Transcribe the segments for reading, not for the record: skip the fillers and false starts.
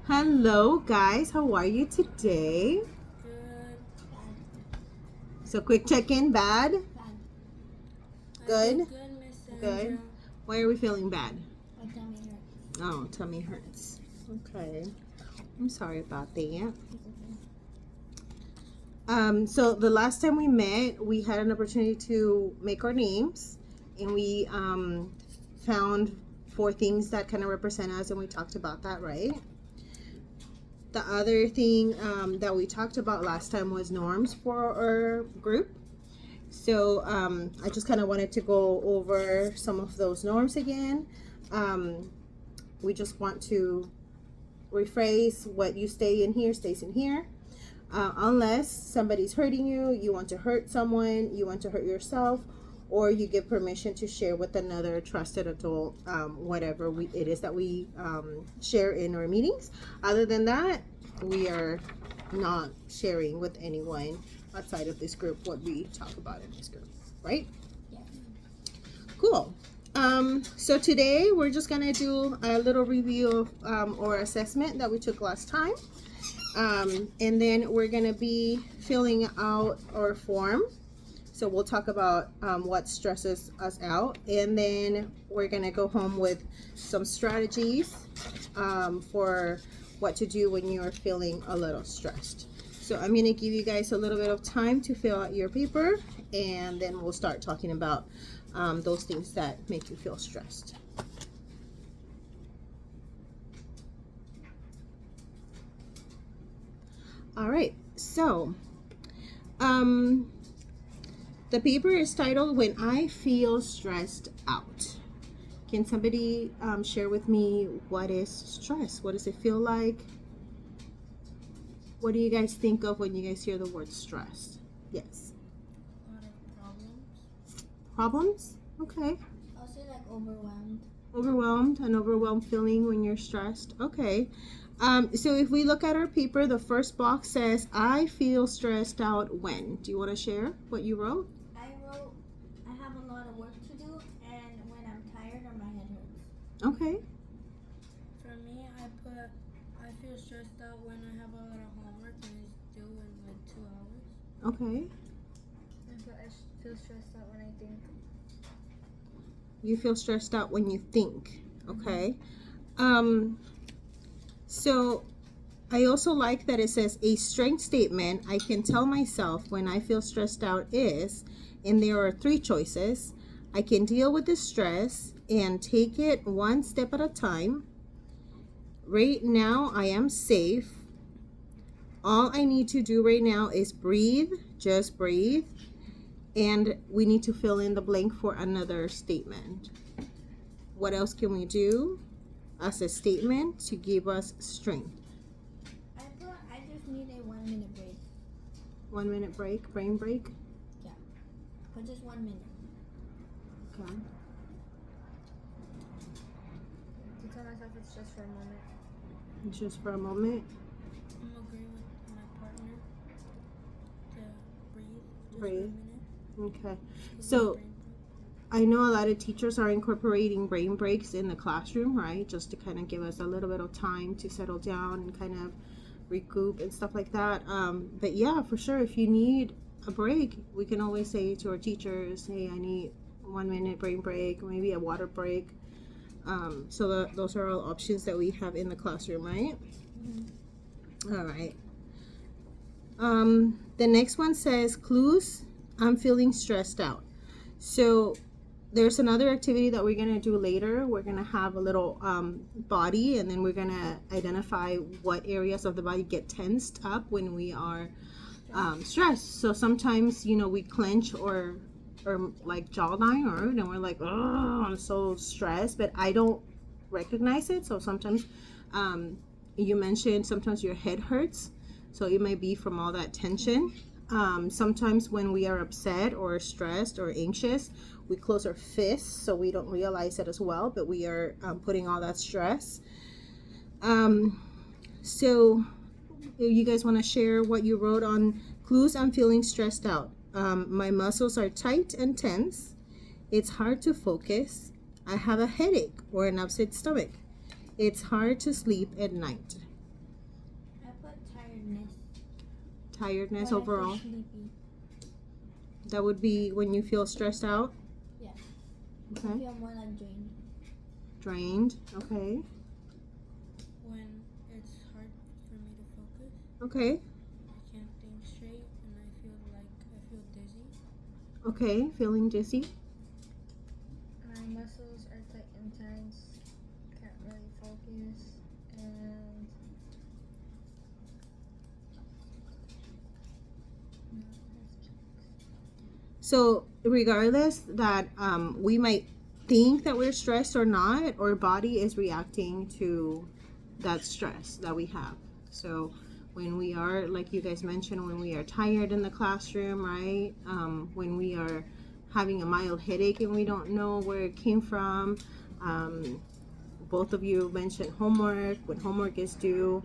Hello, guys. How are you today? Good. So, quick check in. Bad? I Good? feel good, Miss Sandra. Good. Why are we feeling bad? My tummy hurts. Oh, tummy hurts. Okay. I'm sorry about that. So, the last time we met, we had an opportunity to make our names and we found four things that kind of represent us, and we talked about that, right? The other thing that we talked about last time was norms for our group. So I just kind of wanted to go over some of those norms again. We just want to rephrase what you stay in here stays in here. Unless somebody's hurting you, you want to hurt someone, you want to hurt yourself, or you give permission to share with another trusted adult, whatever it is that we share in our meetings. Other than that, we are not sharing with anyone outside of this group what we talk about in this group, right? Yeah. Cool. So today we're just gonna do a little review of our assessment that we took last time. And then we're gonna be filling out our form. So we'll talk about what stresses us out, and then we're gonna go home with some strategies for what to do when you're feeling a little stressed. So I'm gonna give you guys a little bit of time to fill out your paper, and then we'll start talking about those things that make you feel stressed. All right, so the paper is titled When I Feel Stressed Out. Can somebody share with me what is stress? What does it feel like? What do you guys think of when you guys hear the word stress? Yes. A lot of problems. Problems? Okay. I'll say like overwhelmed. Overwhelmed, an overwhelmed feeling when you're stressed. Okay. So if we look at our paper, the first box says, I feel stressed out when. Do you want to share what you wrote? I wrote, I have a lot of work to do, and when I'm tired or my head hurts. Okay. For me, I feel stressed out when I have a lot of homework and it's due in like 2 hours. Okay. I feel stressed out when I think. You feel stressed out when you think. Okay. So I also like that it says a strength statement I can tell myself when I feel stressed out is, and there are three choices. I can deal with the stress and take it one step at a time. Right now, I am safe. All I need to do right now is breathe, just breathe. And we need to fill in the blank for another statement. What else can we do as a statement to give us strength? I just need a 1 minute break. 1 minute break, brain break. But just 1 minute. Okay. To tell myself it's just for a moment. Just for a moment. I'm agree with my partner to breathe. Just Breathe. For a minute. Okay. So I know a lot of teachers are incorporating brain breaks in the classroom, right? Just to kind of give us a little bit of time to settle down and kind of recoup and stuff like that. But yeah, for sure, if you need a break, we can always say to our teachers, hey, I need 1 minute brain break, maybe a water break. So those are all options that we have in the classroom, right? Mm-hmm. All right. The next one says clues. I'm feeling stressed out. So there's another activity that we're going to do later. We're going to have a little body, and then we're going to identify what areas of the body get tensed up when we are stressed. So sometimes, we clench or like jawline, and we're like, oh, I'm so stressed, but I don't recognize it. So sometimes you mentioned sometimes your head hurts. So it might be from all that tension. Sometimes when we are upset or stressed or anxious, we close our fists so we don't realize it as well, but we are putting all that stress. So you guys want to share what you wrote on clues? I'm feeling stressed out. My muscles are tight and tense. It's hard to focus. I have a headache or an upset stomach. It's hard to sleep at night. tiredness When overall? I feel sleepy. That would be when you feel stressed out? Yeah. I Okay. feel more like drained. Drained? Okay. When it's hard for me to focus, Okay. I can't think straight, and I feel dizzy. Okay. Feeling dizzy? My muscles are tight and tense. Can't really focus. And So regardless that we might think that we're stressed or not, our body is reacting to that stress that we have. So when we are, like you guys mentioned, when we are tired in the classroom, right? When we are having a mild headache and we don't know where it came from. Both of you mentioned homework, when homework is due.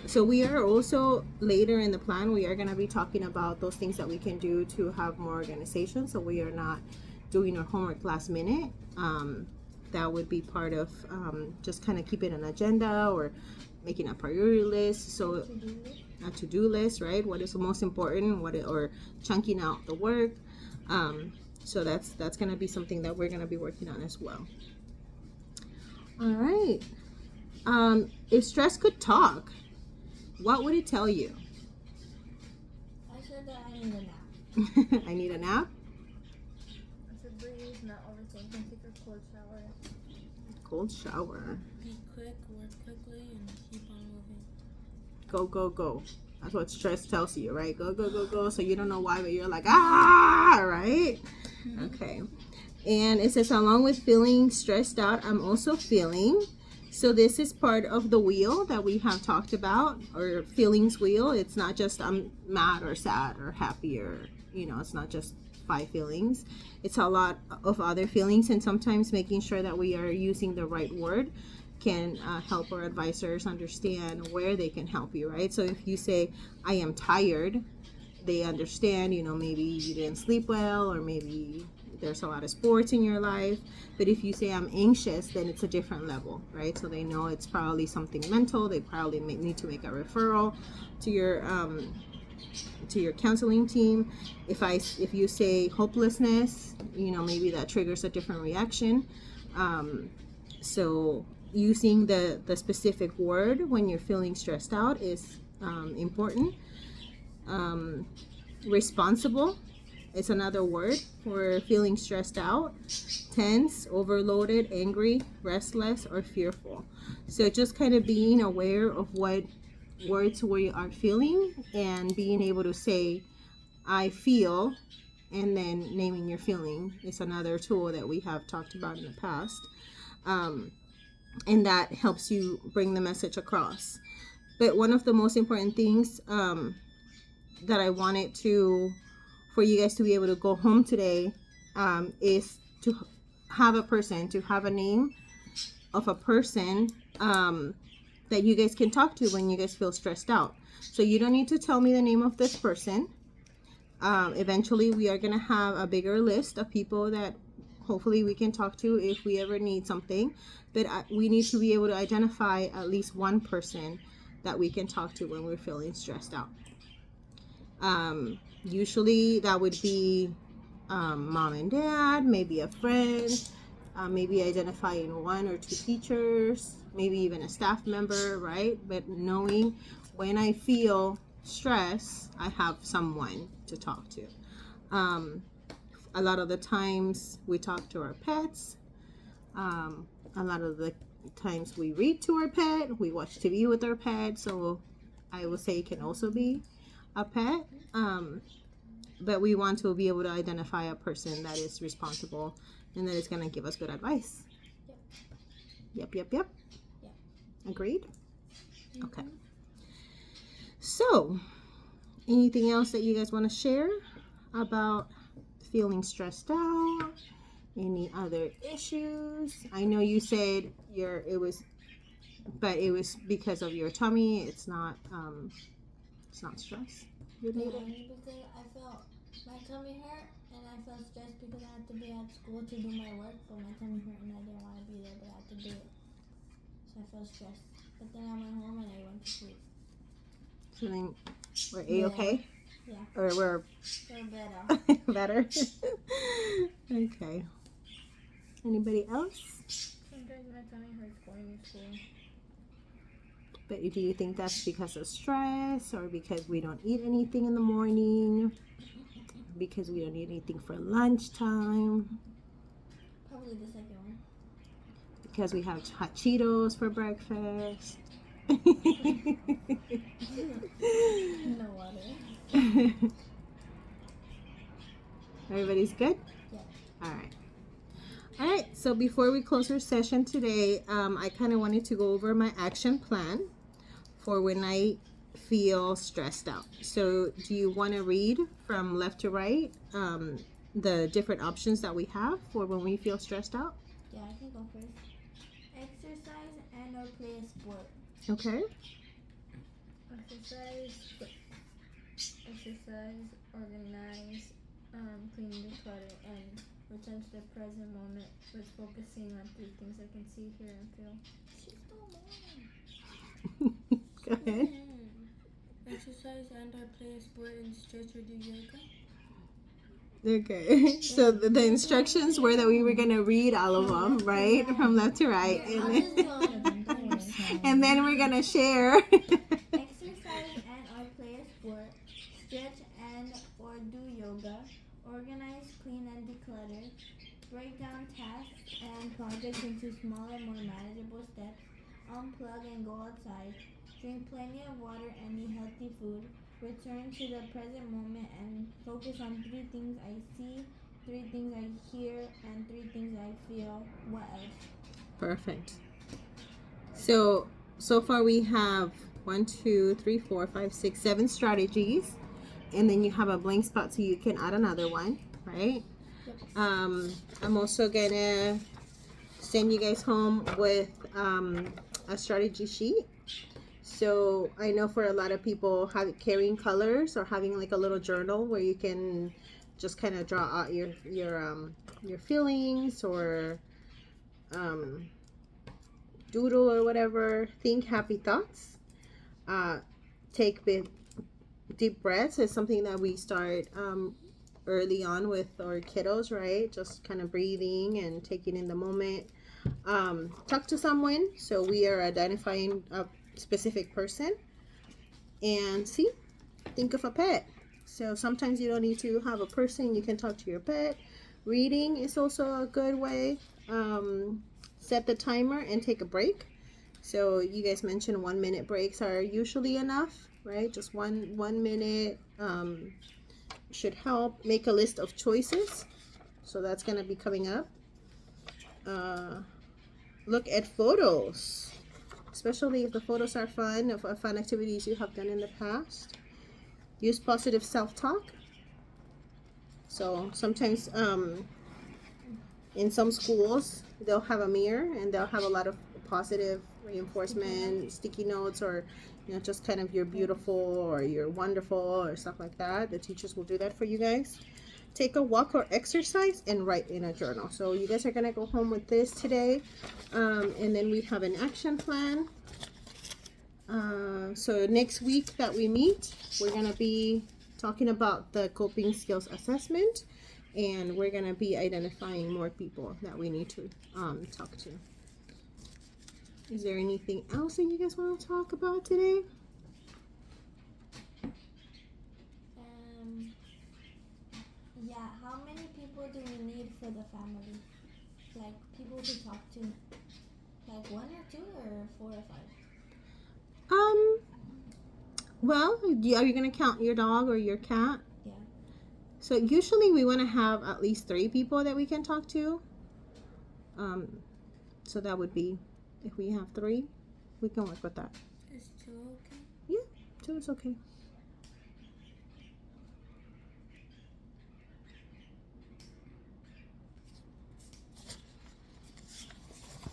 So we are also later in the plan, we are going to be talking about those things that we can do to have more organization. So we are not doing our homework last minute. That would be part of just kind of keeping an agenda or making a priority list. So a to-do list, right? What is the most important? Or chunking out the work. So that's going to be something that we're going to be working on as well. All right. If stress could talk, what would it tell you? I said that I need a nap. I need a nap. I said breathe, not overthink, and take a cold shower. Cold shower. Be quick, work quickly, and keep on moving. Go, go, go. That's what stress tells you, right? Go, go, go, go. So you don't know why, but you're like, ah, right? Okay. And it says, along with feeling stressed out, I'm also feeling. So this is part of the wheel that we have talked about, or feelings wheel. It's not just I'm mad or sad or happy, or, it's not just 5 feelings. It's a lot of other feelings, and sometimes making sure that we are using the right word can help our advisors understand where they can help you, right? So if you say, I am tired, they understand, maybe you didn't sleep well, or maybe there's a lot of sports in your life. But if you say I'm anxious, then it's a different level, right? So they know it's probably something mental. They probably need to make a referral to your counseling team. If you say hopelessness, maybe that triggers a different reaction. So using the specific word when you're feeling stressed out is important. Responsible is another word for feeling stressed out. Tense, overloaded, angry, restless, or fearful. So just kind of being aware of what words we are feeling and being able to say, I feel, and then naming your feeling is another tool that we have talked about in the past. And that helps you bring the message across. But one of the most important things that I wanted for you guys to be able to go home today is to have a name of a person that you guys can talk to when you guys feel stressed out. So you don't need to tell me the name of this person. Eventually we are going to have a bigger list of people that hopefully we can talk to if we ever need something. But we need to be able to identify at least one person that we can talk to when we're feeling stressed out. Usually that would be mom and dad, maybe a friend, maybe identifying 1 or 2 teachers, maybe even a staff member, right? But knowing when I feel stress, I have someone to talk to. A lot of the times we talk to our pets. A lot of the times we read to our pet, we watch TV with our pet. So I would say it can also be a pet. But we want to be able to identify a person that is responsible and that is going to give us good advice. Yep. Yeah. Agreed? Okay. So, anything else that you guys want to share about feeling stressed out? Any other issues? I know you said it was because of your tummy. It's not stress. Because I felt my tummy hurt, and I felt stressed because I had to be at school to do my work, but my tummy hurt and I didn't want to be there, but I had to do it. So I felt stressed. But then I went home and I went to sleep. Feeling we're A-okay? Yeah. Or we're Feel better. better? Okay. Anybody else? Sometimes my tummy hurts going to school. But do you think that's because of stress or because we don't eat anything in the morning? Because we don't eat anything for lunchtime? Probably the second one. Because we have hot Cheetos for breakfast? No water. Everybody's good? Yeah. All right. All right, so before we close our session today, I kind of wanted to go over my action plan for when I feel stressed out. So do you want to read from left to right the different options that we have for when we feel stressed out? Yeah, I can go first. Exercise and or play a sport. Okay. Exercise, organize, clean the clutter, and return to the present moment with focusing on 3 things I can see, hear, and feel. She stole mine. Go ahead. Exercise and or play a sport and stretch or do yoga. Okay. So the instructions were that we were going to read all of them, right? From left to right. I'll just do all of them. Don't worry. And then we're going to share. Exercise and or play a sport. Stretch and or do yoga. Organize, clean, and declutter. Break down tasks and projects into smaller, more manageable steps. Unplug and go outside. Drink plenty of water and eat healthy food. Return to the present moment and focus on 3 things I see, 3 things I hear, and 3 things I feel. What else? Perfect. So far we have 1, 2, 3, 4, 5, 6, 7 strategies. And then you have a blank spot so you can add another one, right? Yep. I'm also gonna send you guys home with a strategy sheet. So I know for a lot of people carrying colors or having like a little journal where you can just kind of draw out your feelings or doodle or whatever. Think happy thoughts. Take deep breaths is something that we start early on with our kiddos, right? Just kind of breathing and taking in the moment. Talk to someone, so we are identifying a specific person. And think of a pet. So sometimes you don't need to have a person, you can talk to your pet. Reading is also a good way. Set the timer and take a break. So you guys mentioned 1-minute breaks are usually enough, right? Just one minute should help. Make a list of choices. So that's going to be coming up. Look at photos, especially if the photos are fun, of fun activities you have done in the past. Use positive self-talk. So sometimes in some schools, they'll have a mirror and they'll have a lot of positive reinforcement, sticky notes, or just kind of you're beautiful or you're wonderful or stuff like that. The teachers will do that for you guys. Take a walk or exercise and write in a journal. So you guys are gonna go home with this today, and then we have an action plan. So next week that we meet, we're gonna be talking about the coping skills assessment, and we're gonna be identifying more people that we need to talk to. Is there anything else that you guys want to talk about today? Yeah, how many people do we need for the family? Like people to talk to? Like 1 or 2 or 4 or 5? Well, are you gonna count your dog or your cat? Yeah. So usually we want to have at least 3 people that we can talk to. So that would be, if we have 3, we can work with that. Is 2 okay? Yeah, 2 is okay.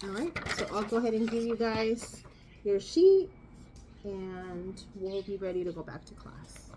All right, so I'll go ahead and give you guys your sheet, and we'll be ready to go back to class.